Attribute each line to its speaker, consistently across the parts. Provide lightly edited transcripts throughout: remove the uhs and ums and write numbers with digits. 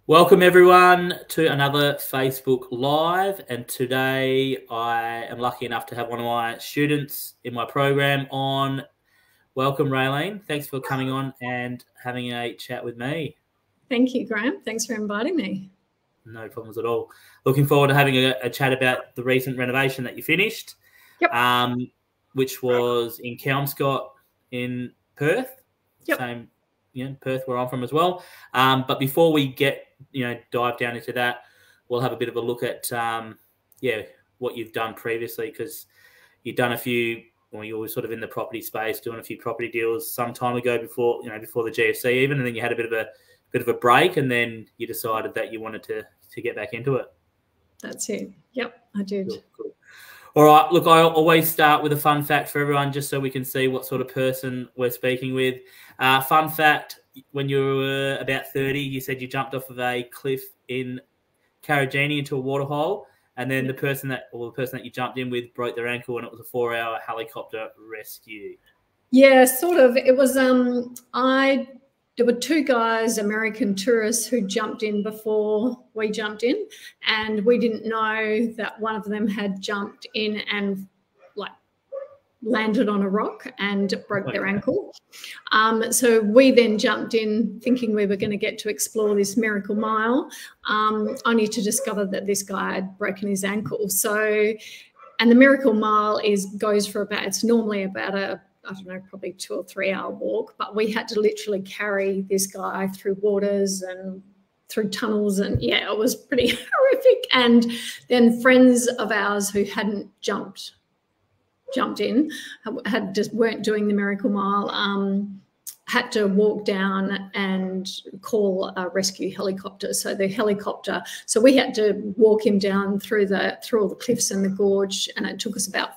Speaker 1: Welcome everyone to another Facebook Live, and today I am lucky enough to have one of my students in my program on. Welcome, Raelene. Thanks for coming on and having a chat with me.
Speaker 2: Thank you, Graham. Thanks for inviting me.
Speaker 1: No problems at all. Looking forward to having a chat about the recent renovation that you finished, which was in Kelmscott in Perth. Same, Perth, where I'm from as well. But before we get dive down into that, we'll have a bit of a look at what you've done previously, because you've done a few. Well, you were sort of in the property space, doing a few property deals some time ago before the GFC even, and then you had a bit of a break, and then you decided that you wanted to get back into it.
Speaker 2: That's it. Yep, I did.
Speaker 1: Cool. All right. Look, I always start with a fun fact for everyone, just so we can see what sort of person we're speaking with. Fun fact: when you were about 30, you said you jumped off of a cliff in Karajini into a waterhole, and then the person that you jumped in with broke their ankle, and it was a 4-hour helicopter rescue.
Speaker 2: Yeah, sort of. It was there were two guys, American tourists, who jumped in before we jumped in, and we didn't know that one of them had jumped in and landed on a rock and broke their ankle. So we then jumped in thinking we were going to get to explore this Miracle Mile, only to discover that this guy had broken his ankle. So, and the Miracle Mile goes for it's normally about probably 2 or 3 hour walk, but we had to literally carry this guy through waters and through tunnels, and it was pretty horrific. And then friends of ours who hadn't jumped in, just weren't doing the Miracle Mile, had to walk down and call a rescue helicopter. So we had to walk him down through all the cliffs and the gorge, and it took us about,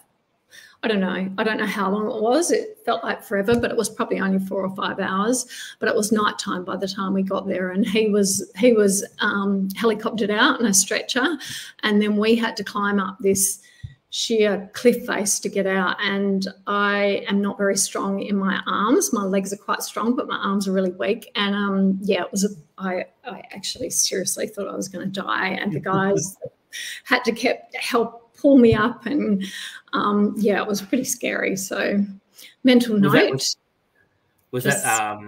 Speaker 2: I don't know how long it was. It felt like forever, but it was probably only 4 or 5 hours. But it was nighttime by the time we got there, and he was helicoptered out in a stretcher, and then we had to climb up this sheer cliff face to get out. And I am not very strong in my arms. My legs are quite strong, but my arms are really weak. And I actually seriously thought I was going to die, and the guys had to help pull me up, and it was pretty scary. So mental note.
Speaker 1: Was that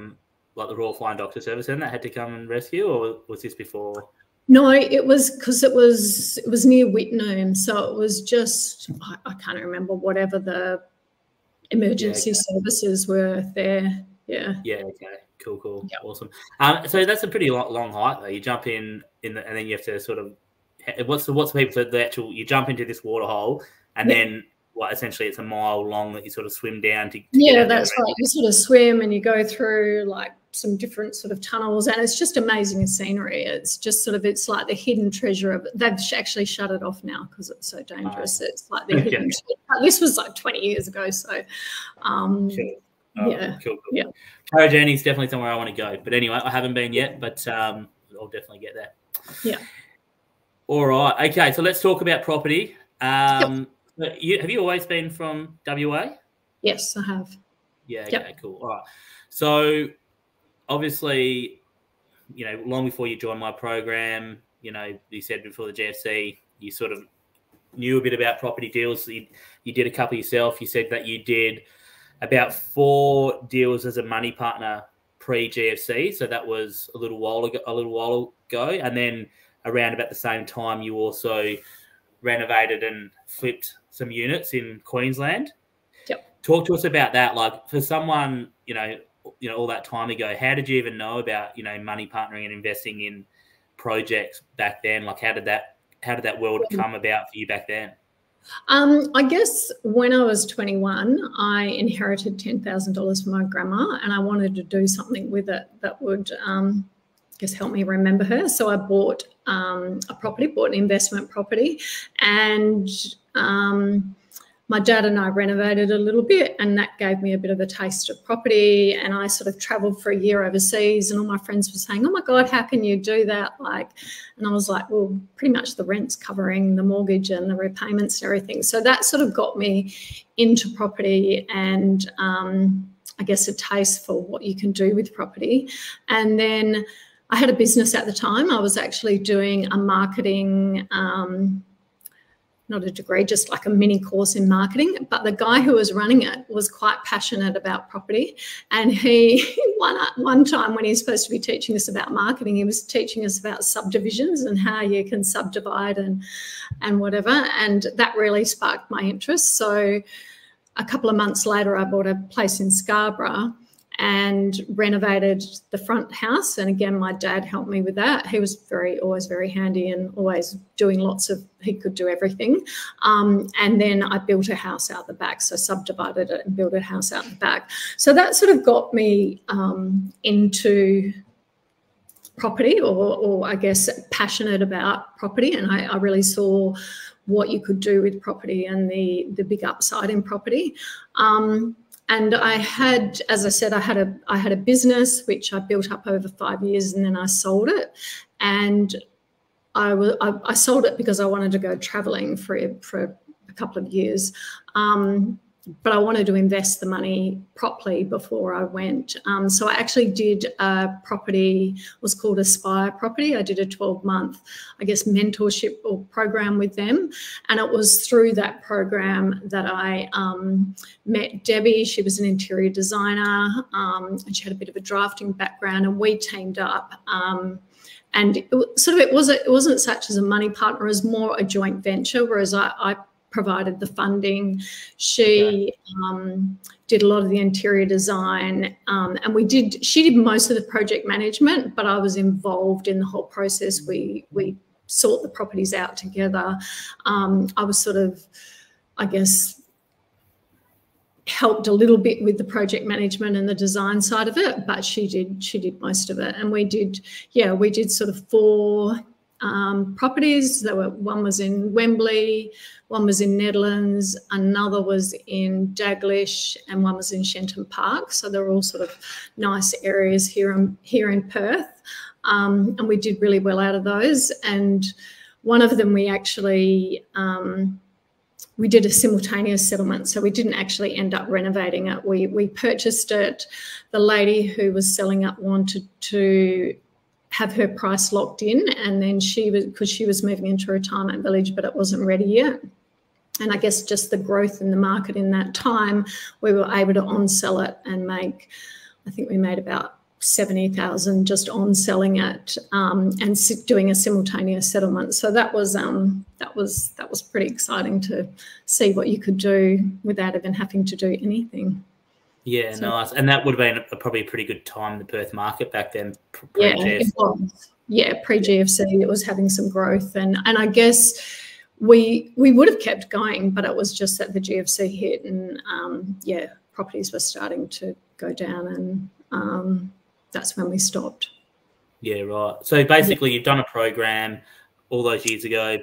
Speaker 1: like the Royal Flying Doctor Service then that had to come and rescue, or was this before?
Speaker 2: No, it was because it was near Whitnome, so it was just, I can't remember, whatever the emergency services were there. Yeah. Yeah.
Speaker 1: Okay. Cool. Yep. Awesome. So that's a pretty long hike though. You jump in and then you have to sort of. What's the people said the actual? You jump into this water hole, and then essentially it's a mile long that you sort of swim down to get
Speaker 2: that's right. You sort of swim and you go through some different sort of tunnels, and it's just amazing scenery. It's just it's like the hidden treasure of it. They've actually shut it off now because it's so dangerous. It's like the hidden treasure. This was 20 years ago, so
Speaker 1: cool. Yeah. Karajini is definitely somewhere I want to go, but anyway, I haven't been yet, but I'll definitely get there.
Speaker 2: Yeah.
Speaker 1: All right. Okay. So let's talk about property. Have you always been from WA?
Speaker 2: Yes, I have.
Speaker 1: Yeah. Okay. Cool. All right. So obviously, long before you joined my program, you said before the GFC, you sort of knew a bit about property deals. You did a couple yourself. You said that you did about 4 deals as a money partner pre-GFC. So that was a little while ago, and then around about the same time, you also renovated and flipped some units in Queensland.
Speaker 2: Yep.
Speaker 1: Talk to us about that. Like, for someone, all that time ago, how did you even know about, money partnering and investing in projects back then? Like, how did that world come about for you back then?
Speaker 2: I guess when I was 21, I inherited $10,000 from my grandma, and I wanted to do something with it that would help me remember her. So I bought an investment property, and my dad and I renovated a little bit, and that gave me a bit of a taste of property. And I sort of traveled for a year overseas, and all my friends were saying, "Oh my God, how can you do that?" And I was like, well, pretty much the rent's covering the mortgage and the repayments and everything. So that sort of got me into property, and I guess a taste for what you can do with property. And then I had a business at the time. I was actually doing a marketing, not a degree, just like a mini course in marketing. But the guy who was running it was quite passionate about property. And he, one time when he was supposed to be teaching us about marketing, he was teaching us about subdivisions and how you can subdivide and whatever. And that really sparked my interest. So a couple of months later, I bought a place in Scarborough and renovated the front house. And again, my dad helped me with that. He was always very handy and always doing he could do everything. And then I built a house out the back. So subdivided it and built a house out the back. So that sort of got me into property, or I guess passionate about property. And I really saw what you could do with property and the big upside in property. And I had, as I said, I had a business which I built up over 5 years, and then I sold it. And I sold it because I wanted to go travelling for a couple of years. But I wanted to invest the money properly before I went. So I actually did a property, was called Aspire Property. I did a 12-month, I guess, mentorship or program with them. And it was through that program that I met Debbie. She was an interior designer, and she had a bit of a drafting background, and we teamed up. And it wasn't such as a money partner, as more a joint venture, whereas I provided the funding. She did a lot of the interior design, and she did most of the project management, but I was involved in the whole process. We sought the properties out together. I was sort of, I guess, helped a little bit with the project management and the design side of it, but she did most of it. And we did sort of 4 properties. One was in Wembley, one was in Netherlands, another was in Daglish, and one was in Shenton Park. So they're all sort of nice areas here in Perth. And we did really well out of those. And one of them we actually we did a simultaneous settlement, so we didn't actually end up renovating it. We purchased it. The lady who was selling it wanted to have her price locked in, and then because she was moving into a retirement village, but it wasn't ready yet. And I guess just the growth in the market in that time, we were able to on-sell it and I think we made about 70,000 just on selling it, and doing a simultaneous settlement. So that was pretty exciting to see what you could do without even having to do anything.
Speaker 1: Yeah, so, nice. And that would have been probably a pretty good time in the Perth market back then.
Speaker 2: It was. Yeah, pre-GFC, it was having some growth, and I guess we would have kept going, but it was just that the GFC hit, and properties were starting to go down, and that's when we stopped.
Speaker 1: Yeah, right. So basically, you've done a program all those years ago,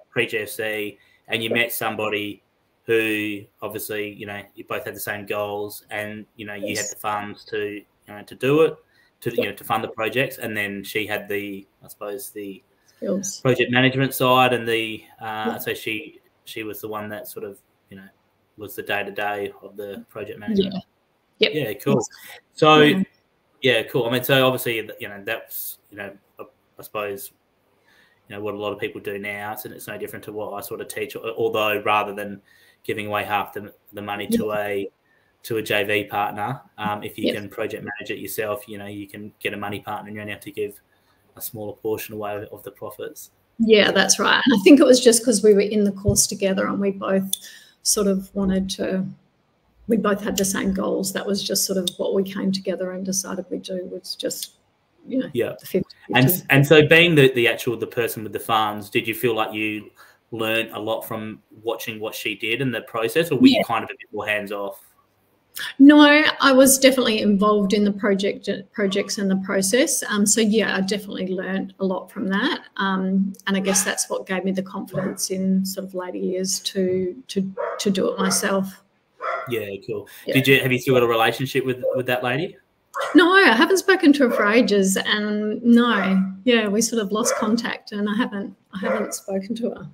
Speaker 1: pre-GFC, and you met somebody who obviously, you both had the same goals, and you had the funds to do it, to fund the projects, and then she had the skills, project management side, and so she was the one that sort of was the day-to-day of the project management.
Speaker 2: Yeah.
Speaker 1: Yeah, cool. So yeah, cool. I mean, so obviously, that's I suppose what a lot of people do now, and it's no different to what I sort of teach. Although rather than giving away half the money to a JV partner, if you can project manage it yourself, you can get a money partner, and you only have to give a smaller portion away of the profits.
Speaker 2: Yeah, that's right. And I think it was just because we were in the course together, and we both sort of we both had the same goals. That was just sort of what we came together and decided we'd do, was just, the 50-50.
Speaker 1: And so being the person with the funds, did you feel like you learned a lot from watching what she did in the process, or were you kind of a bit more hands off?
Speaker 2: No, I was definitely involved in the projects and the process. So I definitely learned a lot from that. And I guess that's what gave me the confidence in sort of later years to do it myself.
Speaker 1: Yeah, cool. Yeah. Have you still got a relationship with that lady?
Speaker 2: No, I haven't spoken to her for ages, and we sort of lost contact, and I haven't spoken to her.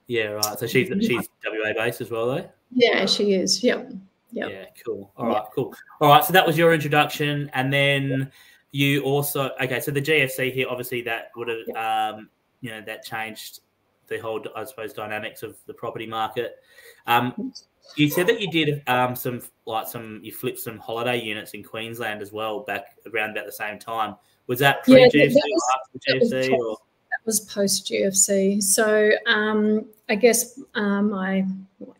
Speaker 1: Yeah, right. So she's WA based as well, though.
Speaker 2: Yeah, she is. Yep.
Speaker 1: Yeah, cool. All right, cool. All right, so that was your introduction, and then you also, okay, so the GFC here, obviously that would have, you know, that changed the whole, I suppose, dynamics of the property market. You said that you did you flipped some holiday units in Queensland as well back around about the same time. Was that pre-GFC or after the GFC?
Speaker 2: That was post-GFC. So I guess my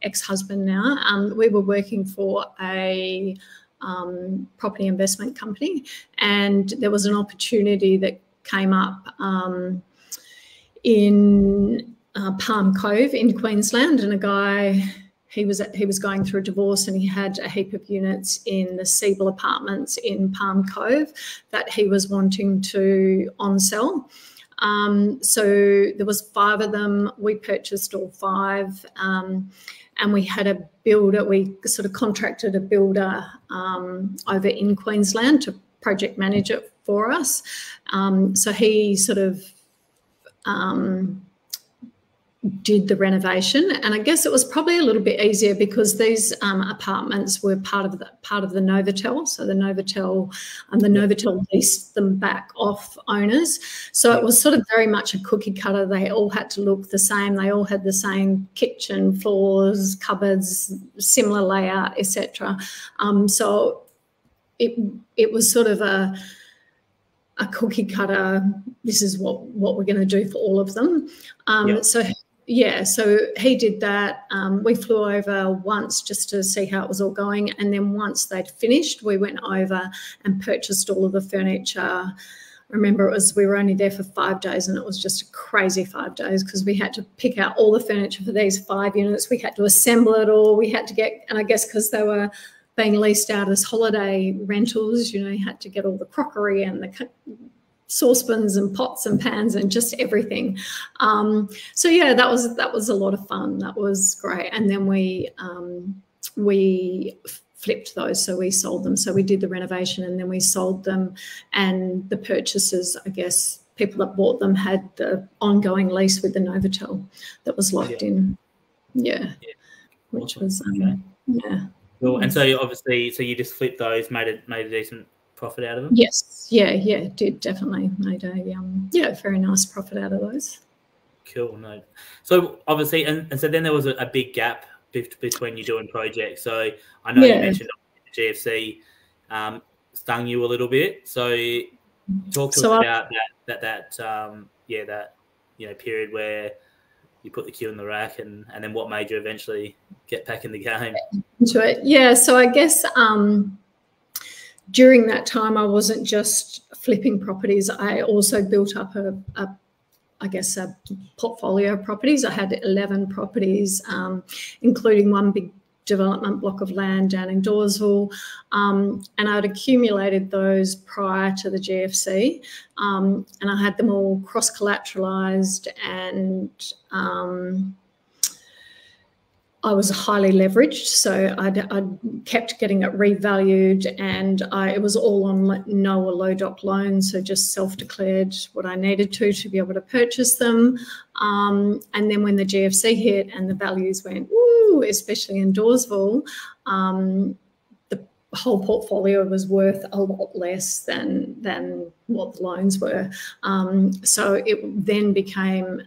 Speaker 2: ex-husband now, we were working for a property investment company, and there was an opportunity that came up in Palm Cove in Queensland, and a guy, he was going through a divorce, and he had a heap of units in the Siebel Apartments in Palm Cove that he was wanting to on-sell. So there was 5 of them. We purchased all 5, and we had a builder. We sort of contracted a builder over in Queensland to project manage it for us. So he sort of did the renovation, and I guess it was probably a little bit easier because these apartments were part of the Novotel. So the Novotel Novotel leased them back off owners. So it was sort of very much a cookie cutter. They all had to look the same. They all had the same kitchen, floors, cupboards, similar layout, etc. So it was sort of a cookie cutter. This is what we're going to do for all of them. So he did that. We flew over once just to see how it was all going, and then once they'd finished, we went over and purchased all of the furniture. I remember we were only there for 5 days, and it was just a crazy 5 days because we had to pick out all the furniture for these 5 units. We had to assemble it all. We had to get, and I guess because they were being leased out as holiday rentals, you know, you had to get all the crockery and the saucepans and pots and pans and just everything. So yeah, that was a lot of fun. That was great. And then we flipped those, so we sold them. So we did the renovation and then we sold them, and the purchasers, I guess, people that bought them had the ongoing lease with the Novotel that was locked in. Which was
Speaker 1: Cool. And so obviously, so you just flipped those, made a decent profit out of them?
Speaker 2: Yes. Yeah, did definitely made a very nice profit out of those.
Speaker 1: Cool. No. So obviously, and so then there was a big gap between you doing projects. So I know you mentioned the GFC stung you a little bit. So talk to us about that period where you put the queue in the rack, and then what made you eventually get back in the game?
Speaker 2: Into it. Yeah. So I guess during that time, I wasn't just flipping properties. I also built up a portfolio of properties. I had 11 properties, including one big development block of land down in Dawesville, and I'd accumulated those prior to the GFC, and I had them all cross-collateralized, and I was highly leveraged, so I'd kept getting it revalued, and it was all on no or low doc loans, so just self-declared what I needed to be able to purchase them. And then when the GFC hit and the values went, woo, especially in Dawesville, the whole portfolio was worth a lot less than what the loans were. So it then became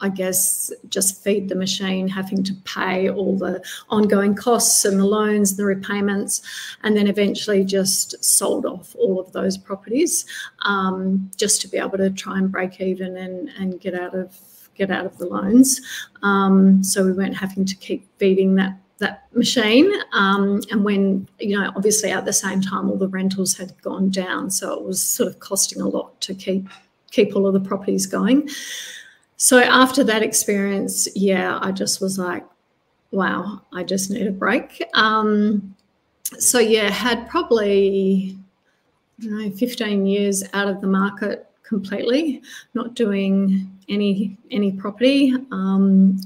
Speaker 2: I guess just feed the machine, having to pay all the ongoing costs and the loans and the repayments, and then eventually just sold off all of those properties just to be able to try and break even and get out of the loans. So we weren't having to keep feeding that machine. And when, obviously at the same time, all the rentals had gone down, so it was sort of costing a lot to keep all of the properties going. So after that experience, I just was like, wow, I just need a break. Had probably, 15 years out of the market completely, not doing any property,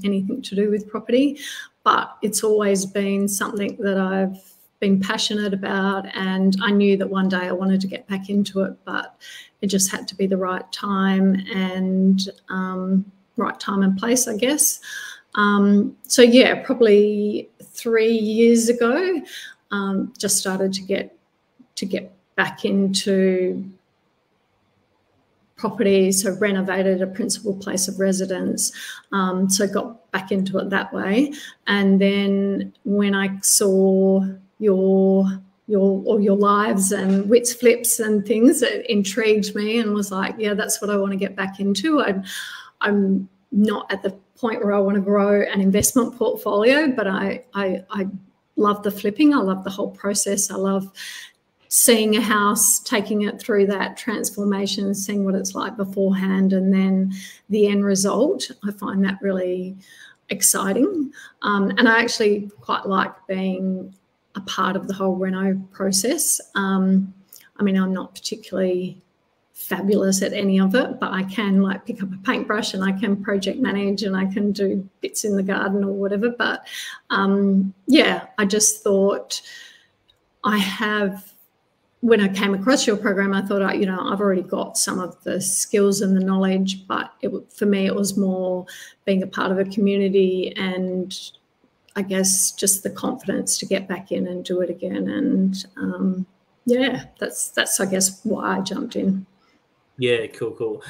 Speaker 2: anything to do with property, but it's always been something that I've been passionate about, and I knew that one day I wanted to get back into it, but it just had to be the right time and place, I guess. Probably 3 years ago, just started to get back into property, so renovated a principal place of residence, so got back into it that way. And then when I saw all your lives and wits flips and things, it intrigued me and was like, yeah, that's what I want to get back into. I'm not at the point where I want to grow an investment portfolio, but I love the flipping. I love the whole process. I love seeing a house, taking it through that transformation, seeing what it's like beforehand, and then the end result. I find that really exciting. And I actually quite like being a part of the whole reno process. I mean, I'm not particularly fabulous at any of it, but I can like pick up a paintbrush and I can project manage and I can do bits in the garden or whatever. But yeah, I just thought when I came across your program, I thought, you know, I've already got some of the skills and the knowledge, but for me, it was more being a part of a community and I guess just the confidence to get back in and do it again. And yeah, that's I guess why I jumped in.
Speaker 1: Yeah, cool.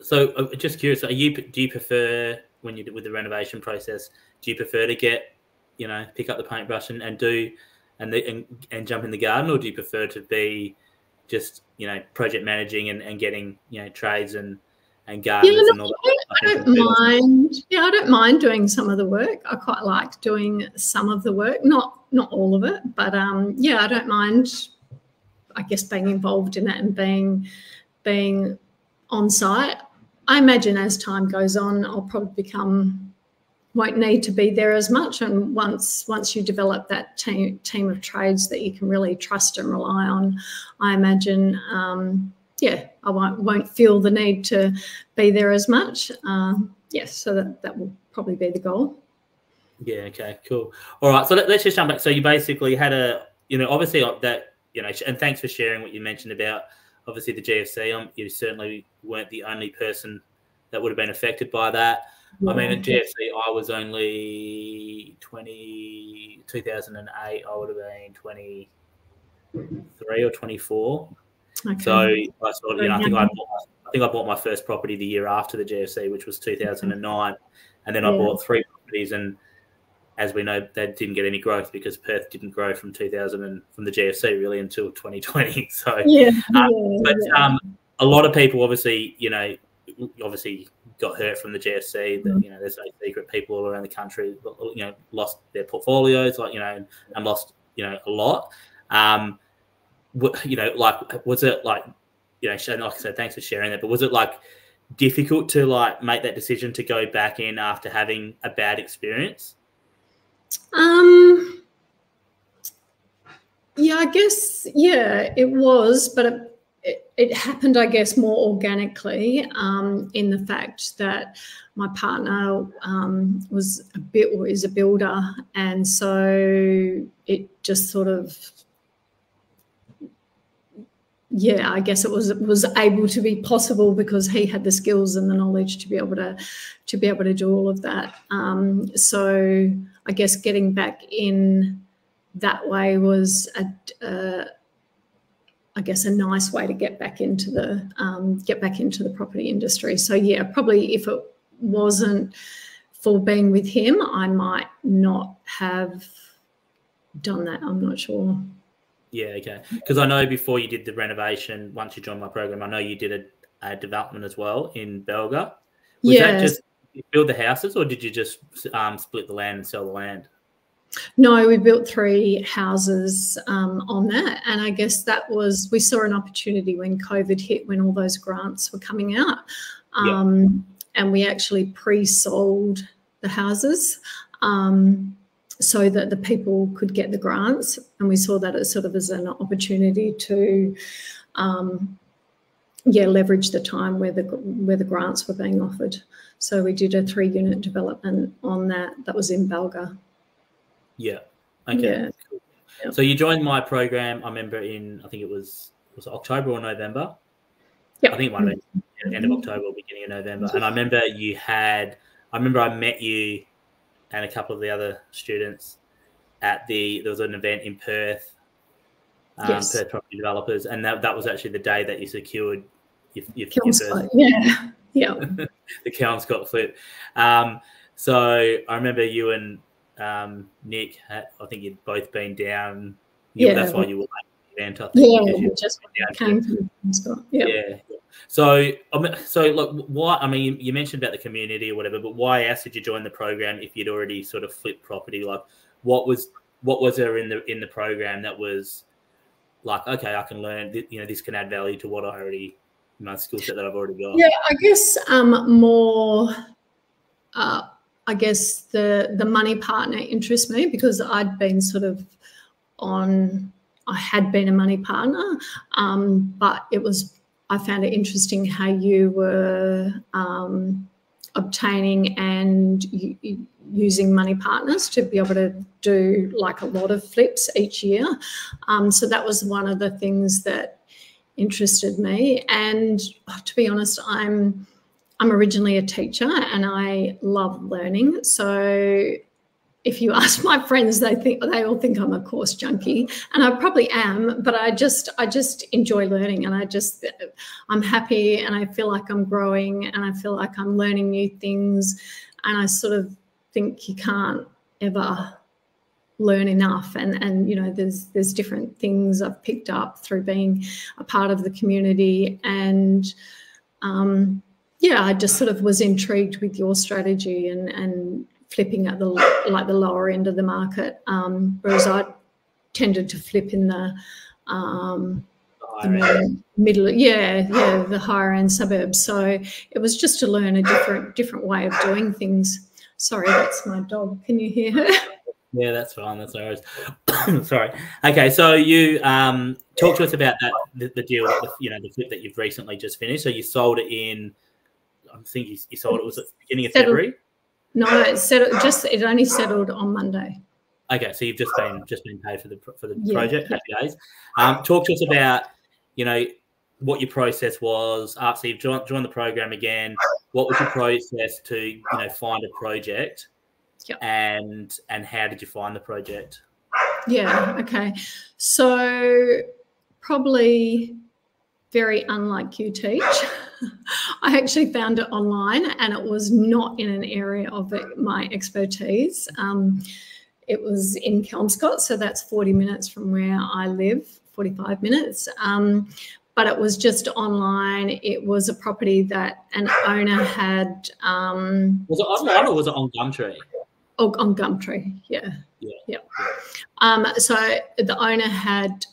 Speaker 1: So just curious, do you prefer, when you with the renovation process, do you prefer to pick up the paintbrush and do and jump in the garden, or do you prefer to be just project managing and getting trades and gardeners and all that?
Speaker 2: I don't mind. Yeah, I don't mind doing some of the work. I quite like doing some of the work, not all of it, but yeah, I don't mind. I guess being involved in that and being on site. I imagine as time goes on, I'll probably won't need to be there as much. And once you develop that team of trades that you can really trust and rely on, I imagine, yeah, I won't feel the need to be there as much. Yes, so that will probably be the goal.
Speaker 1: Yeah. Okay. Cool. All right. So let's just jump back. So you basically had obviously that, and thanks for sharing what you mentioned about obviously the GFC. You certainly weren't the only person that would have been affected by that. Yeah. I mean, at GFC, I was only 2008. I would have been 23 or 24. Okay. So I sort of, I think I bought my first property the year after the GFC, which was 2009, and then I bought 3 properties. And as we know, they didn't get any growth because Perth didn't grow from the GFC really until 2020. So, a lot of people obviously got hurt from the GFC. That there's no secret. People all around the country, lost their portfolios, and lost a lot. Was it like, and like I said, thanks for sharing that. But was it like difficult to like make that decision to go back in after having a bad experience?
Speaker 2: Yeah, I guess, yeah, it was, but it happened, I guess, more organically in the fact that my partner is a builder, and so it just sort of, yeah, I guess it was able to be possible because he had the skills and the knowledge to be able to do all of that. So I guess getting back in that way was I guess a nice way to get back into the property industry. So yeah, probably if it wasn't for being with him, I might not have done that. I'm not sure.
Speaker 1: Yeah, okay. Because I know before you did the renovation, once you joined my program, I know you did a development as well in Belga. Was that just build the houses, or did you just split the land and sell the land?
Speaker 2: No, we built 3 houses on that. And I guess we saw an opportunity when COVID hit, when all those grants were coming out. And we actually pre-sold the houses so that the people could get the grants. And we saw that as sort of as an opportunity to, leverage the time where the grants were being offered. So we did a 3-unit development on that. That was in Belga.
Speaker 1: Yeah. Okay. Yeah. Cool. Yep. So you joined my program, I remember I think it was October or November?
Speaker 2: Yeah.
Speaker 1: I think it might have been end of October or beginning of November. And I remember I met you and a couple of the other students there was an event in Perth.
Speaker 2: Yes.
Speaker 1: Perth property developers, and that was actually the day that you secured your first,
Speaker 2: yeah,
Speaker 1: the Kelmscott flip. So I remember you and Nick, I think you'd both been down. That's why you were late at the event, I think.
Speaker 2: Yeah, we just came from Kelmscott.
Speaker 1: Yeah. So look, why? I mean, you mentioned about the community or whatever, but why else did you join the program if you'd already sort of flipped property? Like, what was there in the program that was like, okay, I can learn, this can add value to what I already, my skill set that I've already got?
Speaker 2: Yeah, I guess more, I guess the money partner interests me, because I'd been sort of I had been a money partner, but I found it interesting how you were obtaining and using money partners to be able to do like a lot of flips each year. So that was one of the things that interested me. And to be honest, I'm originally a teacher and I love learning. So if you ask my friends, they all think I'm a course junkie, and I probably am, but I just enjoy learning, and I'm happy, and I feel like I'm growing, and I feel like I'm learning new things, and I sort of think you can't ever learn enough, and there's different things I've picked up through being a part of the community, and I just sort of was intrigued with your strategy and flipping at the lower end of the market, whereas I tended to flip in the middle, the higher end suburbs. So it was just to learn a different way of doing things. Sorry, that's my dog. Can you hear her?
Speaker 1: Yeah, that's fine. That's all right. Sorry. Okay, so you talk to us about that the deal, the flip that you've recently just finished. So you sold it in, I think you sold it was at the beginning of February.
Speaker 2: No, it only settled on Monday.
Speaker 1: Okay, so you've just been paid for the project. Happy days. Talk to us about what your process was after you've joined the program again. What was your process to find a project?
Speaker 2: Yep.
Speaker 1: And how did you find the project?
Speaker 2: Yeah. Okay. So probably very unlike you teach. I actually found it online, and it was not in an area of my expertise. It was in Kelmscott, so that's 40 minutes from where I live, 45 minutes. But it was just online. It was a property that an owner had.
Speaker 1: Was it online or was it on Gumtree?
Speaker 2: Oh, on Gumtree, yeah. So the owner had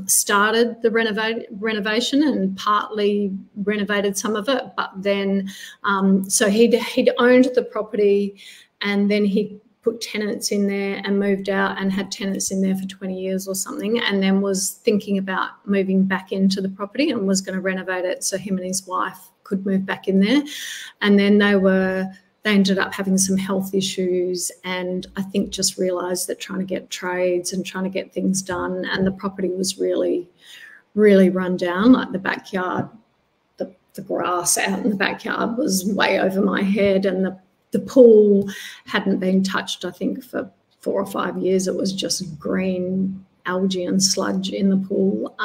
Speaker 2: started the renovation and partly renovated some of it, but then so he'd owned the property, and then he put tenants in there and moved out and had tenants in there for 20 years or something, and then was thinking about moving back into the property and was going to renovate it so him and his wife could move back in there. And then they ended up having some health issues, and I think just realised that trying to get trades and trying to get things done, and the property was really, really run down. Like the backyard, the grass out in the backyard was way over my head, and the pool hadn't been touched, I think, for 4 or 5 years. It was just green algae and sludge in the pool.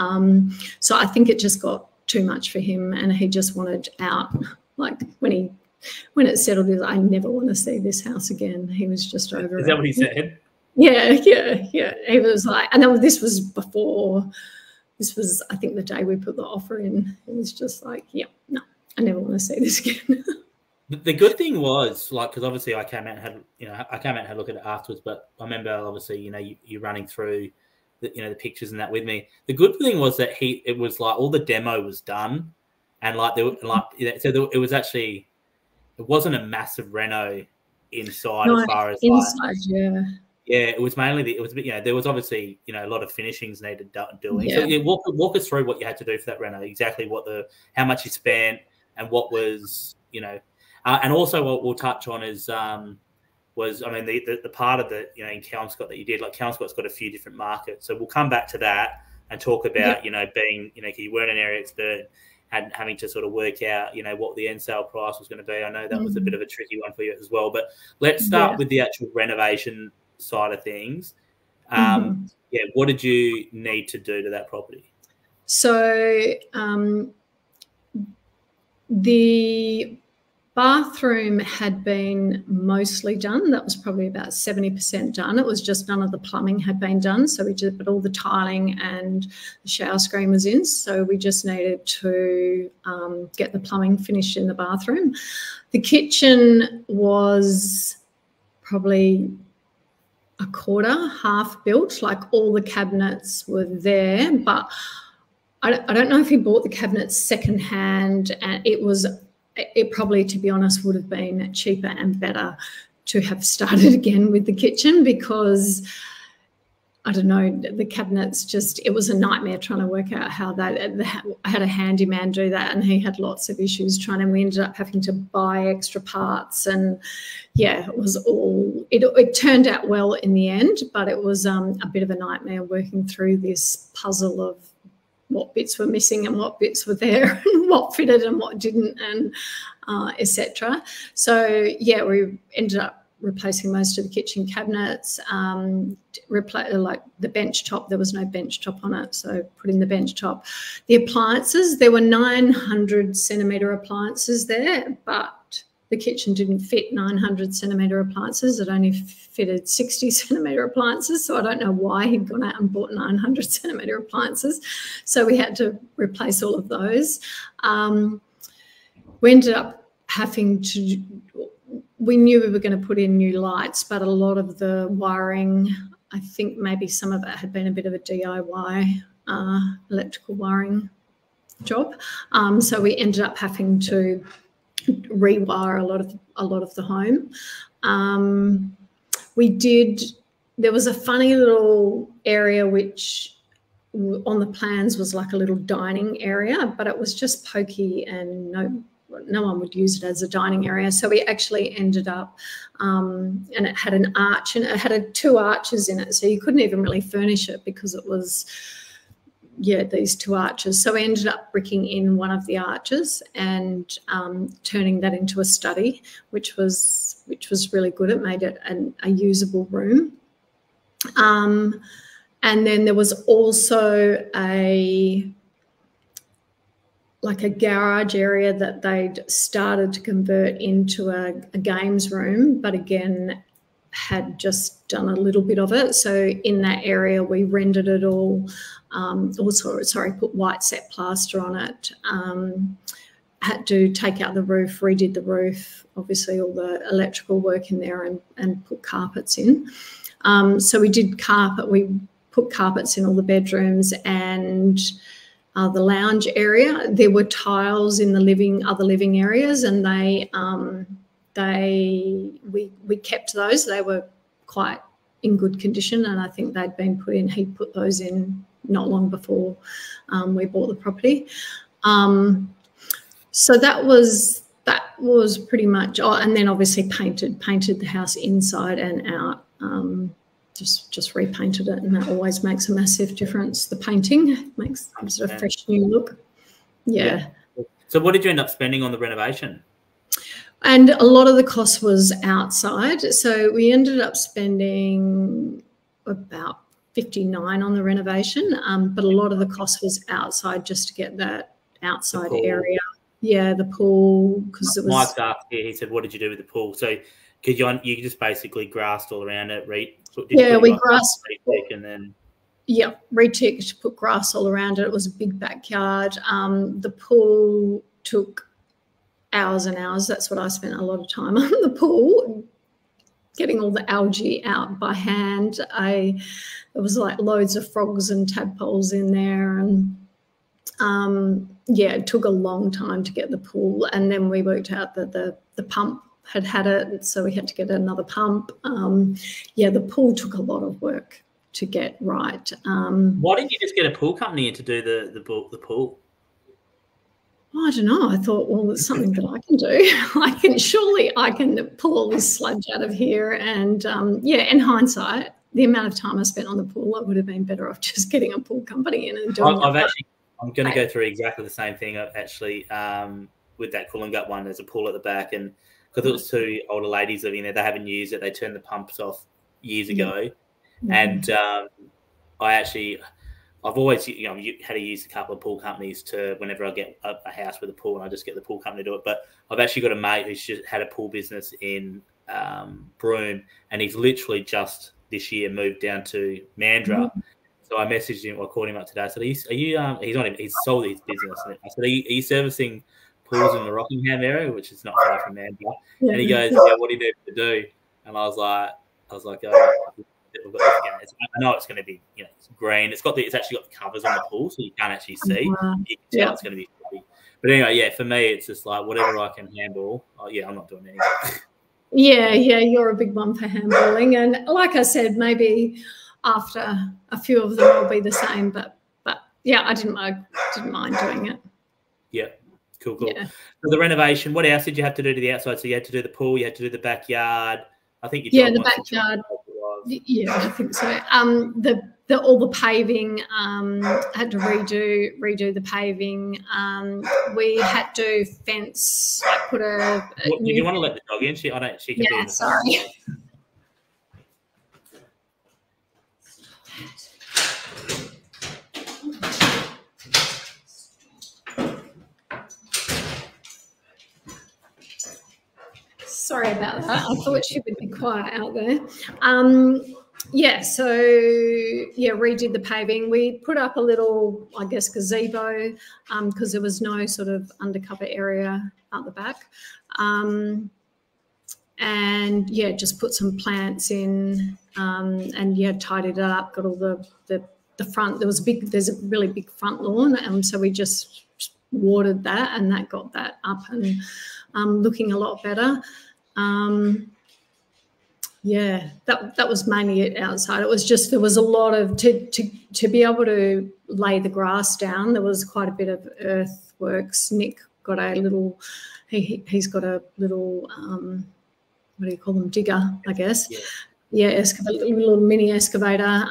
Speaker 2: So I think it just got too much for him, and he just wanted out. Like when it settled, he was like, I never want to see this house again. He was just over it.
Speaker 1: Is that what he said?
Speaker 2: Yeah. He was like, and then this was, I think, the day we put the offer in. It was just like, no, I never want to see this again.
Speaker 1: The good thing was, like, because obviously I came out and had a look at it afterwards, but I remember obviously, you running through the pictures and that with me. The good thing was that it was like all the demo was done, and it was actually, it wasn't a massive reno inside, as far as
Speaker 2: inside,
Speaker 1: Yeah, it was mainly there was obviously a lot of finishings needed doing.
Speaker 2: Yeah.
Speaker 1: So walk us through what you had to do for that reno, exactly how much you spent, and what was and also what we'll touch on is the part of in Kelmscott that you did. Like, Kelmscott's got a few different markets, so we'll come back to that and talk about being you weren't an area expert, and having to sort of work out what the end sale price was going to be. I know that was a bit of a tricky one for you as well, but let's start with the actual renovation side of things. Yeah, what did you need to do to that property?
Speaker 2: So the bathroom had been mostly done. That was probably about 70% done. It was just none of the plumbing had been done. So we did, but all the tiling and the shower screen was in. So we just needed to get the plumbing finished in the bathroom. The kitchen was probably a quarter, half built, like all the cabinets were there, but I don't know if he bought the cabinets secondhand, and it probably, to be honest, would have been cheaper and better to have started again with the kitchen, because I don't know, the cabinets just, it was a nightmare trying to work out how that, I had a handyman do that and he had lots of issues trying, and we ended up having to buy extra parts, and yeah, it was all, it turned out well in the end, but it was a bit of a nightmare working through this puzzle of what bits were missing and what bits were there and what fitted and what didn't, and etc. So yeah, we ended up replacing most of the kitchen cabinets, like the bench top, there was no bench top on it, so put in the bench top. The appliances, there were 900 centimetre appliances there, but the kitchen didn't fit 900 centimetre appliances. It only fitted 60 centimetre appliances. So I don't know why he'd gone out and bought 900 centimetre appliances. So we had to replace all of those. We ended up having to, we knew we were going to put in new lights, but a lot of the wiring, I think maybe some of it had been a bit of a DIY electrical wiring job. So we ended up having to rewire a lot of the home. There was a funny little area which on the plans was like a little dining area, but it was just pokey and no one would use it as a dining area. So we actually ended up, and it had an arch, and it had 2 arches in it, so you couldn't even really furnish it because it was, yeah, these 2 arches. So we ended up bricking in one of the arches and turning that into a study, which was really good. It made it a usable room. And then there was also a garage area that they'd started to convert into a games room, but again had just done a little bit of it. So in that area we rendered it all, put white set plaster on it, had to take out the roof, redid the roof, obviously all the electrical work in there, and put carpets in. So we did we put carpets in all the bedrooms and the lounge area. There were tiles in the other living areas, and we kept those. They were quite in good condition, and I think they'd been put in. He put those in not long before we bought the property. So that was pretty much. Oh, and then obviously painted the house inside and out. Just repainted it, and that always makes a massive difference. The painting gives it a fresh new look. Yeah.
Speaker 1: So what did you end up spending on the renovation?
Speaker 2: And a lot of the cost was outside. So we ended up spending about 59 on the renovation, but a lot of the cost was outside, just to get that outside area. Yeah, the pool, because it was.
Speaker 1: Mike's asked here, he said, what did you do with the pool? So you just basically grassed all around it,
Speaker 2: we grassed
Speaker 1: and then.
Speaker 2: Yeah, reticked, put grass all around it. It was a big backyard. The pool took hours and hours. That's what I spent a lot of time on, the pool, getting all the algae out by hand. There was like loads of frogs and tadpoles in there, and yeah, it took a long time to get the pool. And then we worked out that the pump had it, so we had to get another pump. Yeah, the pool took a lot of work to get right.
Speaker 1: Why didn't you just get a pool company in to do the pool?
Speaker 2: I don't know. I thought, well, it's something that I can do. Surely I can pull all this sludge out of here. And yeah, in hindsight, the amount of time I spent on the pool, I would have been better off just getting a pool company in and doing it.
Speaker 1: I'm going to go through exactly the same thing. Actually, with that Cooling Gut one, there's a pool at the back, and because it was 2 older ladies living there, they haven't used it. They turned the pumps off years ago. And I've always, had to use a couple of pool companies to whenever I get a house with a pool, and I just get the pool company to do it. But I've actually got a mate who's just had a pool business in Broome, and he's literally just this year moved down to Mandurah. So I messaged him, I called him up today. I said, he's sold his business. And I said, are you servicing pools in the Rockingham area, which is not far from Mandurah? And he goes, yeah, what do you need to do? And I was like, we've got this, I know it's going to be, it's green. It's actually got the covers on the pool, so you can't actually see. You can tell it's going to be pretty. But anyway, for me, it's just like whatever I can handle. I'm not doing anything.
Speaker 2: Yeah, you're a big one for handballing, and like I said, maybe after a few of them will be the same. But yeah, I didn't mind doing it.
Speaker 1: Yeah, cool. Yeah. So the renovation, what else did you have to do to the outside? So you had to do the pool, you had to do the backyard. I think you
Speaker 2: the backyard. Yeah, I think so. All the paving, had to redo the paving. We had to fence, put a.
Speaker 1: Do you want to let the dog in? She can be in the
Speaker 2: sorry. Sorry about that. I thought she would be quiet out there. Redid the paving. We put up a little, I guess, gazebo because there was no sort of undercover area out the back. Just put some plants in tidied it up, got all the front. There's a really big front lawn, so we just watered that, and that got that up and looking a lot better. That was mainly it outside. It was just, there was a lot of, to be able to lay the grass down, there was quite a bit of earthworks. Nick got a little, he's got a little, what do you call them, digger, I guess. Excavator, little mini excavator.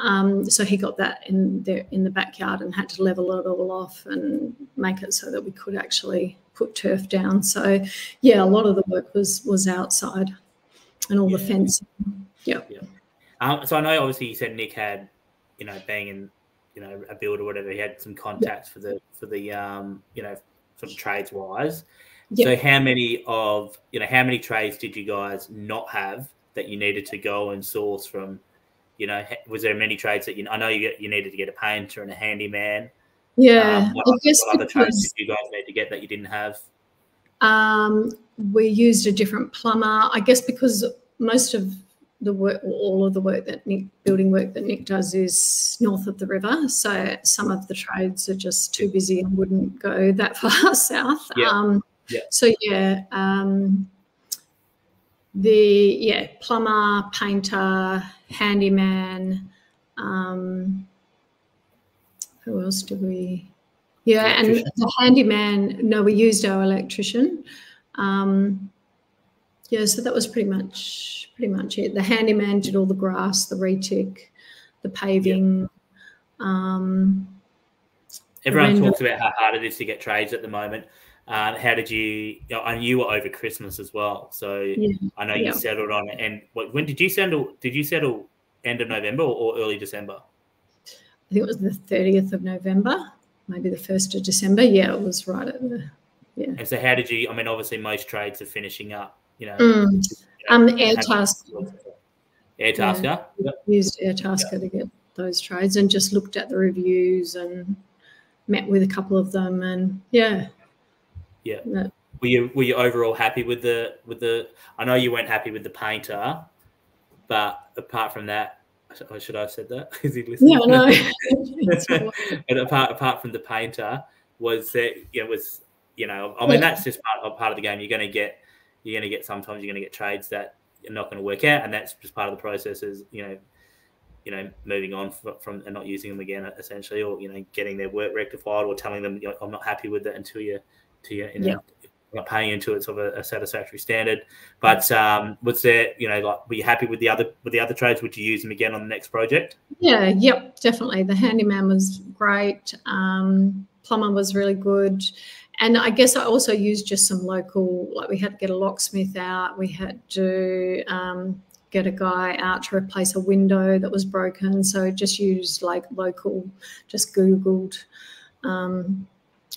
Speaker 2: So he got that in the backyard and had to level it all off and make it so that we could actually put turf down. So a lot of the work was outside, and all the fencing. So
Speaker 1: I know obviously you said Nick had, being in, a builder or whatever, he had some contacts for the sort of trades wise. So how many trades did you guys not have that you needed to go and source from? Was there many trades that I know you needed to get a painter and a handyman? What other trades did you guys need to get that you didn't have?
Speaker 2: We used a different plumber, I guess, because most of the work, or all of the work building work that Nick does is north of the river. So some of the trades are just too busy and wouldn't go that far south. Plumber, painter, handyman. Who else did we? And the handyman. No, we used our electrician. So that was pretty much it. The handyman did all the grass, the retic, the paving.
Speaker 1: Everyone talks about how hard it is to get trades at the moment. How did you? I knew you were over Christmas as well, so I know you settled on it. And when did you settle? Did you settle end of November or early December?
Speaker 2: I think it was the 30th of November, maybe the 1st of December. Yeah, it was right at the. Yeah.
Speaker 1: And so, how did you? I mean, obviously, most trades are finishing up.
Speaker 2: Airtasker.
Speaker 1: Airtasker.
Speaker 2: Used Airtasker to get those trades, and just looked at the reviews and met with a couple of them, and Were you overall happy with the? I know you weren't happy with the painter, but apart from that, should I have said that? Is he listening? Yeah, no.
Speaker 1: And apart from the painter, was that I mean that's just part of the game. You're going to get sometimes you're going to get trades that are not going to work out, and that's just part of the process. Is moving on from and not using them again, essentially, or getting their work rectified, or telling them I'm not happy with it until you're not paying into it of a satisfactory standard. But was there were you happy with the other trades? Would you use them again on the next project?
Speaker 2: Definitely. The handyman was great. Plumber was really good. And I guess I also used just some local, like we had to get a locksmith out. We had to get a guy out to replace a window that was broken. So just used like local, just Googled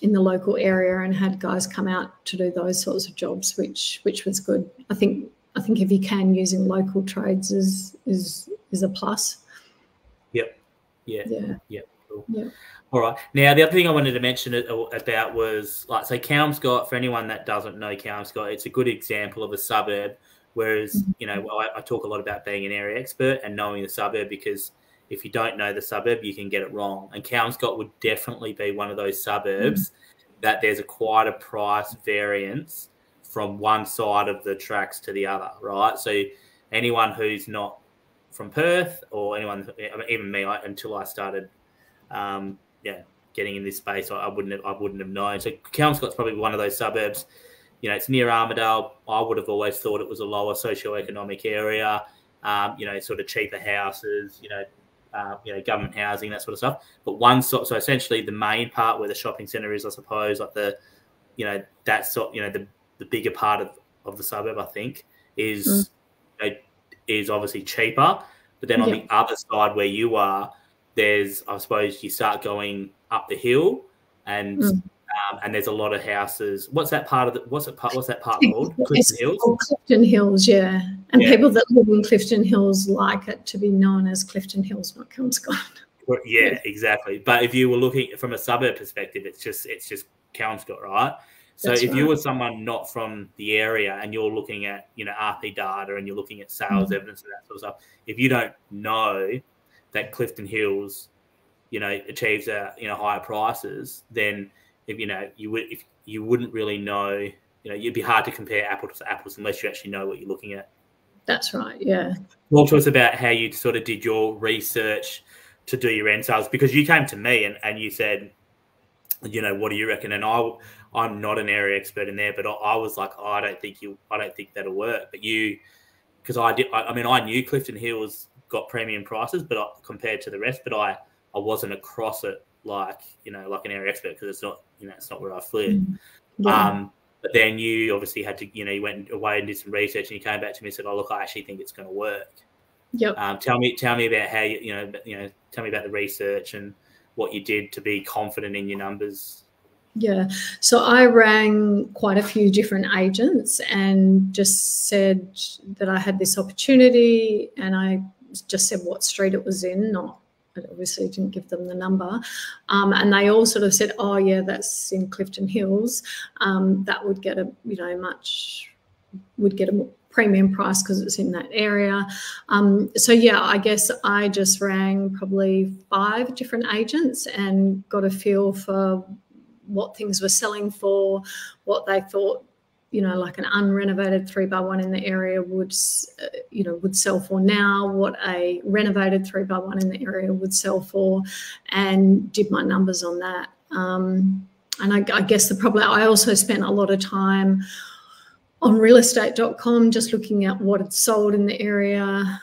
Speaker 2: in the local area and had guys come out to do those sorts of jobs, which was good. I think if you can, using local trades is a plus.
Speaker 1: Yep. Yeah. Cool.
Speaker 2: Yeah.
Speaker 1: All right. Now, the other thing I wanted to mention about was, like, so Kelmscott, for anyone that doesn't know Kelmscott, it's a good example of a suburb, whereas, you know, I talk a lot about being an area expert and knowing the suburb, because if you don't know the suburb, you can get it wrong. And Kelmscott would definitely be one of those suburbs that there's quite a price variance from one side of the tracks to the other, right? So anyone who's not from Perth, or anyone, even me, until I started getting in this space, I wouldn't have known. So Kelmscott's probably one of those suburbs. You know, it's near Armidale. I would have always thought it was a lower socioeconomic area. You know, sort of cheaper houses. You know, government housing, that sort of stuff. But so essentially the main part where the shopping centre is, I suppose, like the, you know, that sort, you know, the bigger part of the suburb, I think, is is obviously cheaper. But then on the other side where you are, there's, I suppose, you start going up the hill, and there's a lot of houses. What's that part called? Clifton Hills.
Speaker 2: Clifton Hills, yeah. And people that live in Clifton Hills like it to be known as Clifton Hills, not Kelmscott.
Speaker 1: Yeah, exactly. But if you were looking from a suburb perspective, it's just Kelmscott, right? So if you were someone not from the area and you're looking at, you know, RP data and you're looking at sales evidence and that sort of stuff, if you don't know that Clifton Hills, you know, achieves higher prices, then if you wouldn't really know, you know, you'd be hard to compare apples to apples unless you actually know what you're looking at.
Speaker 2: That's right. Yeah.
Speaker 1: Talk to us about how you sort of did your research to do your end sales, because you came to me and you said, you know, what do you reckon? And I'm not an area expert in there, but I was like, oh, I don't think that'll work. But because I knew Clifton Hills got premium prices, but compared to the rest, but I wasn't across it like, you know, like an area expert, because it's not, you know, it's not where I live. But then you obviously had to, you know, you went away and did some research, and you came back to me and said, oh, look, I actually think it's going to work.
Speaker 2: Yep.
Speaker 1: Tell me about how tell me about the research and what you did to be confident in your numbers.
Speaker 2: Yeah. So I rang quite a few different agents and just said that I had this opportunity, and I just said what street it was in, I obviously didn't give them the number. And they all sort of said, oh, yeah, that's in Clifton Hills. That would get a premium price because it's in that area. So, yeah, I guess I just rang probably 5 different agents and got a feel for what things were selling for, what they thought, you know, like an unrenovated 3x1 in the area would sell for now, what a renovated 3x1 in the area would sell for, and did my numbers on that. And I guess I also spent a lot of time on realestate.com just looking at what had sold in the area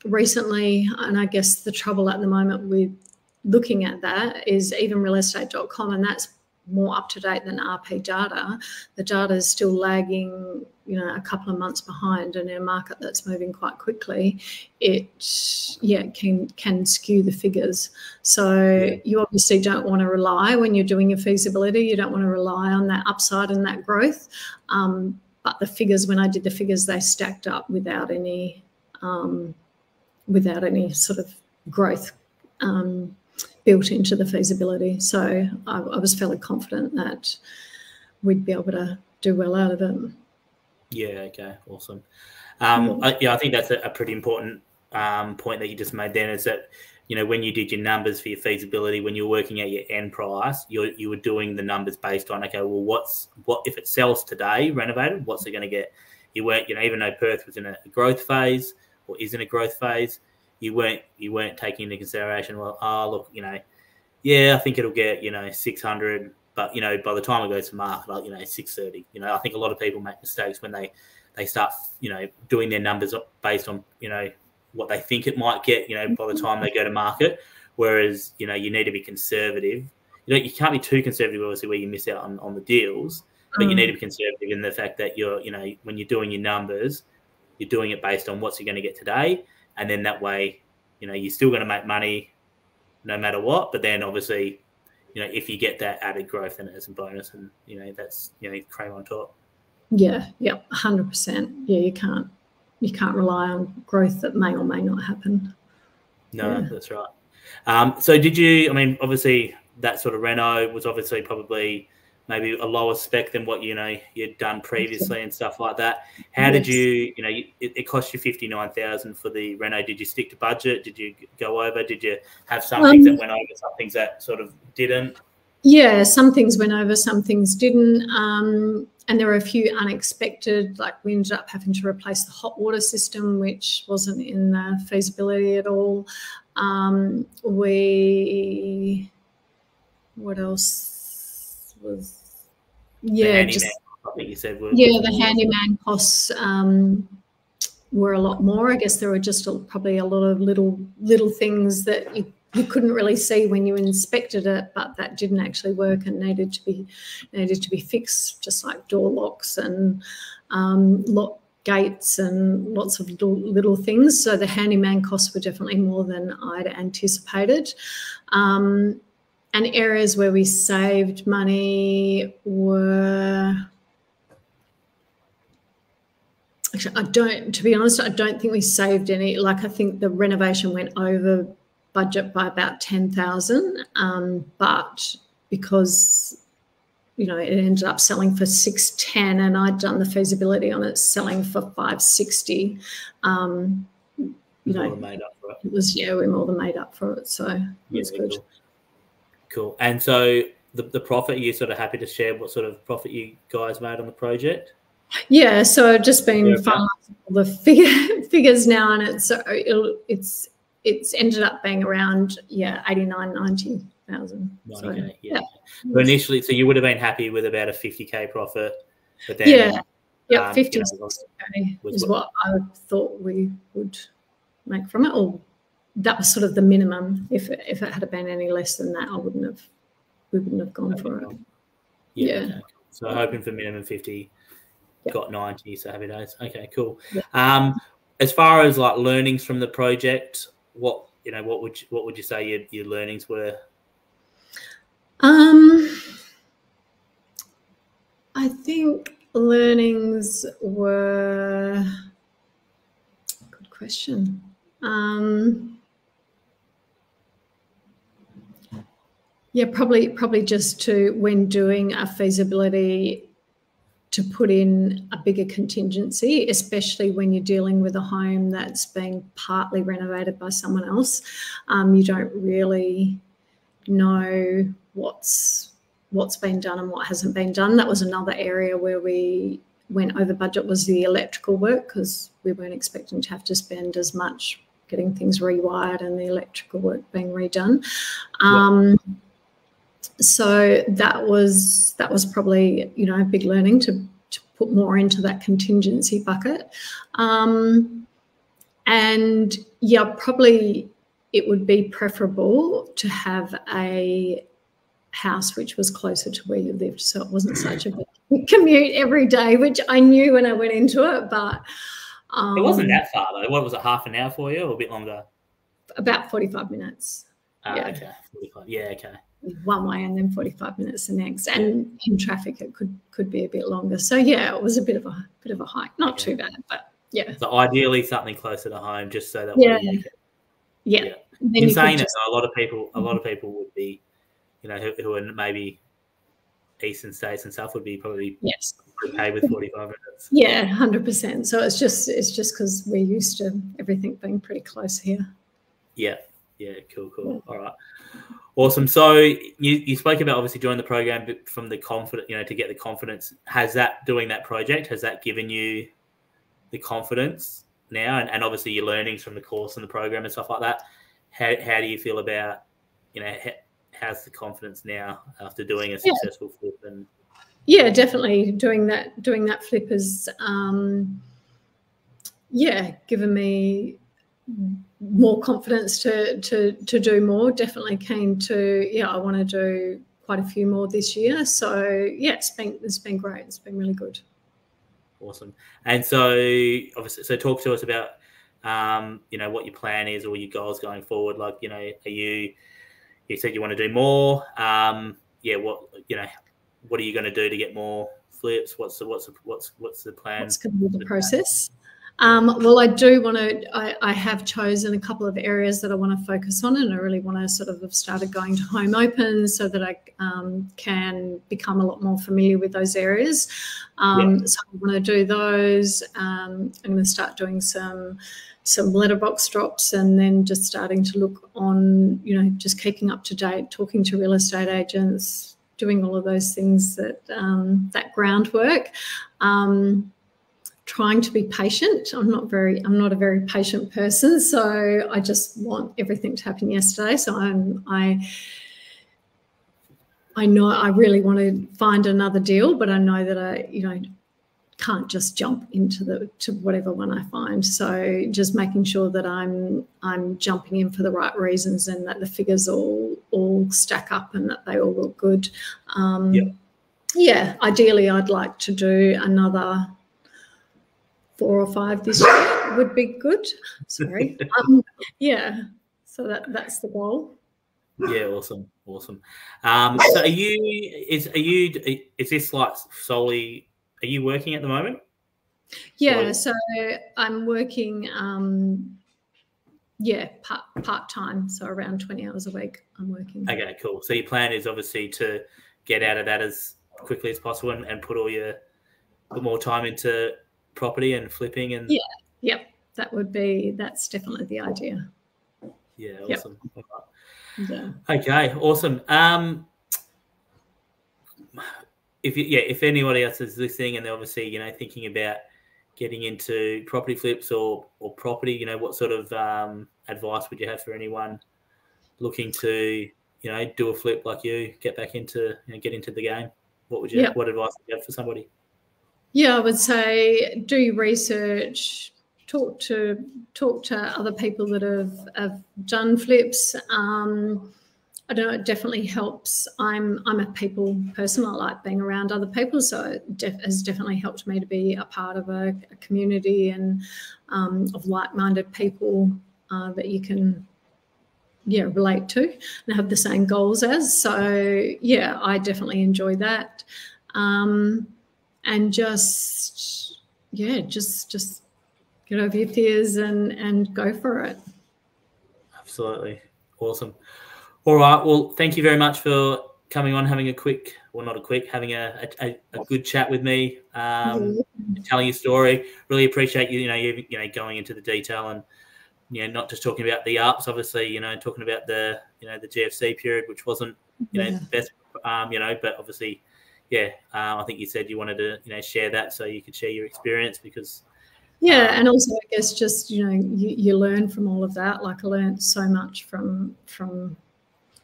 Speaker 2: recently. And I guess the trouble at the moment with looking at that is even realestate.com, and that's more up to date than RP data. The data is still lagging, you know, a couple of months behind, and in a market that's moving quite quickly, it can skew the figures. So you obviously don't want to rely, when you're doing your feasibility, you don't want to rely on that upside and that growth. But the figures, when I did the figures, they stacked up without any sort of growth built into the feasibility. So I was fairly confident that we'd be able to do well out of it.
Speaker 1: Yeah, okay, awesome. I think that's a pretty important point that you just made then, is that, you know, when you did your numbers for your feasibility, when you're working at your end price, you were doing the numbers based on, okay, well, what if it sells today, renovated, what's it going to get? You weren't, you know, even though Perth was in a growth phase or is in a growth phase, you weren't taking into consideration, well, look, you know, yeah, I think it'll get, you know, 600, but, you know, by the time it goes to market, like, you know, 630. You know, I think a lot of people make mistakes when they start, you know, doing their numbers based on, you know, what they think it might get, you know, by the time they go to market. Whereas, you know, you need to be conservative. You know, you can't be too conservative, obviously, where you miss out on the deals, but you need to be conservative in the fact that you're, you know, when you're doing your numbers, you're doing it based on what's you're going to get today, and then that way, you know, you're still going to make money no matter what. But then obviously, you know, if you get that added growth, then it's a bonus, and you know that's, you know, cream on top.
Speaker 2: Yeah, 100%. Yeah, you can't rely on growth that may or may not happen.
Speaker 1: No, that's right. So did you? I mean, obviously that sort of reno was obviously probably maybe a lower spec than what, you know, you'd done previously and stuff like that. How did you? You know, it cost you $59,000 for the reno. Did you stick to budget? Did you go over? Did you have some things that went over, some things that sort of didn't?
Speaker 2: Yeah, some things went over, some things didn't. And there were a few unexpected, like we ended up having to replace the hot water system, which wasn't in the feasibility at all. What else was,
Speaker 1: just, I think you said.
Speaker 2: The handyman costs were a lot more. I guess there were just probably a lot of little things that you couldn't really see when you inspected it, but that didn't actually work and needed to be fixed, just like door locks and lock gates and lots of little things. So the handyman costs were definitely more than I'd anticipated. And areas where we saved money were, actually, to be honest, I don't think we saved any. Like, I think the renovation went over budget by about 10,000, but because, you know, it ended up selling for 610 and I'd done the feasibility on it selling for 560, you know,
Speaker 1: made up for it.
Speaker 2: It was, we more than made up for it, so it's good.
Speaker 1: Cool. And so the profit, you're sort of happy to share what sort of profit you guys made on the project?
Speaker 2: Yeah, so I've just been finalising the figures now, and it's ended up being around 89,000-90,000. So,
Speaker 1: yeah. So initially, so you would have been happy with about a 50K profit, but then
Speaker 2: 50K is what I thought we would make from it, or that was sort of the minimum. If it had been any less than that, we wouldn't have gone for it.
Speaker 1: Yeah. Okay. So hoping for minimum 50. Got 90, so happy days. Okay, cool. As far as like learnings from the project, what would you say your learnings were?
Speaker 2: I think learnings were, good question. Probably just to, when doing a feasibility, to put in a bigger contingency, especially when you're dealing with a home that's been partly renovated by someone else. You don't really know what's been done and what hasn't been done. That was another area where we went over budget, was the electrical work, because we weren't expecting to have to spend as much getting things rewired and the electrical work being redone. So that was probably, you know, a big learning to put more into that contingency bucket. And probably it would be preferable to have a house which was closer to where you lived, so it wasn't such a big commute every day, which I knew when I went into it. But
Speaker 1: it wasn't that far though. What was it, half an hour for you, or a bit longer?
Speaker 2: About 45 minutes.
Speaker 1: Okay, 45. Yeah, okay.
Speaker 2: One way and then 45 minutes the next, and in traffic it could be a bit longer. So it was a bit of a hike. Not too bad, but
Speaker 1: So ideally something closer to home, just so that
Speaker 2: Then
Speaker 1: in saying that, a lot of people would be, you know, who are maybe eastern states and stuff would be probably okay with 45 minutes.
Speaker 2: 100%. So it's just because we're used to everything being pretty close here.
Speaker 1: Cool. All right, awesome. So you spoke about obviously joining the program from the confidence, you know, to get the confidence. Doing that project, has that given you the confidence now, and obviously your learnings from the course and the program and stuff like that? How do you feel about, you know, how's the confidence now after doing a successful flip? And
Speaker 2: definitely doing that flip has given me more confidence to do more. Definitely keen to, I want to do quite a few more this year. So it's been great. It's been really good.
Speaker 1: Awesome. And so obviously, so talk to us about, you know, what your plan is or your goals going forward. Like, you know, you said you want to do more. Yeah. What, you know, what are you going to do to get more flips? What's the plan?
Speaker 2: What's going to be the process? Well, I do want to, I have chosen a couple of areas that I want to focus on, and I really want to sort of have started going to home opens so that I can become a lot more familiar with those areas. So I want to do those. I'm going to start doing some letterbox drops, and then just starting to look on, you know, just keeping up to date, talking to real estate agents, doing all of those things that, that groundwork. Trying to be patient. I'm not a very patient person, so I just want everything to happen yesterday. So I know I really want to find another deal, but I know that I, you know, can't just jump into to whatever one I find. So just making sure that I'm jumping in for the right reasons, and that the figures all stack up and that they all look good. Yeah, ideally I'd like to do another 4 or 5 this year would be good. Sorry. Yeah. So that's the goal.
Speaker 1: Yeah, awesome. So is this like solely, are you working at the moment?
Speaker 2: Yeah, so I'm working part-time, so around 20 hours a week I'm working.
Speaker 1: Okay, cool. So your plan is obviously to get out of that as quickly as possible and put more time into property and flipping and
Speaker 2: that's definitely the idea.
Speaker 1: Yeah, awesome.
Speaker 2: Yeah.
Speaker 1: Okay, awesome. If anybody else is listening and they're obviously, you know, thinking about getting into property flips or property, you know, what sort of advice would you have for anyone looking to, you know, do a flip like you, get into the game? What would you what advice would you have for somebody?
Speaker 2: Yeah, I would say do your research, talk to other people that have done flips. I don't know, it definitely helps. I'm a people person. I like being around other people, so it has definitely helped me to be a part of a community and of like-minded people that you can relate to and have the same goals as. So yeah, I definitely enjoy that. And just get over your fears and go for it.
Speaker 1: Absolutely. Awesome. All right. Well, thank you very much for coming on, having a good chat with me, telling your story. Really appreciate you going into the detail and, you know, not just talking about the ups, obviously, you know, talking about the GFC period, which wasn't, the best, but obviously, I think you said you wanted to, share that so you could share your experience because.
Speaker 2: Yeah, and also I guess just, you learn from all of that. Like I learned so much from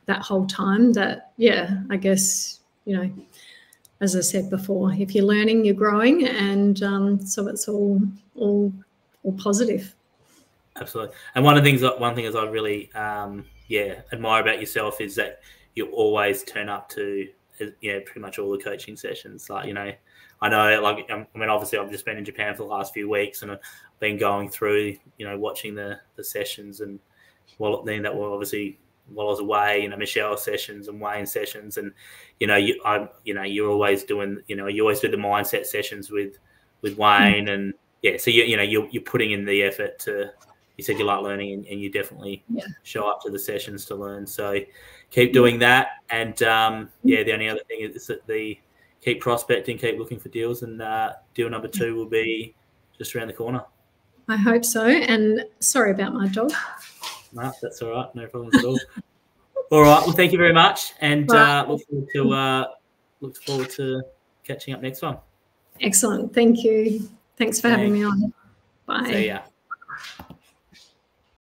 Speaker 2: that whole time that, I guess, as I said before, if you're learning, you're growing, and so it's all positive.
Speaker 1: Absolutely. And one thing is I really admire about yourself is that you always turn up to pretty much all the coaching sessions. Like, I know, like, obviously I've just been in Japan for the last few weeks and I've been going through, watching the sessions, and while I was away, Michelle's sessions and Wayne's sessions, and you're always doing, you always do the mindset sessions with Wayne, and so you're putting in the effort to. You said you like learning, and you definitely show up to the sessions to learn. So keep doing that, and the only other thing is that keep prospecting, keep looking for deals, and deal number 2 will be just around the corner.
Speaker 2: I hope so. And sorry about my dog.
Speaker 1: No, that's all right. No problems at all. All right. Well, thank you very much, and look forward to catching up next time.
Speaker 2: Excellent. Thank you. Thanks for having me on. Bye.
Speaker 1: See ya.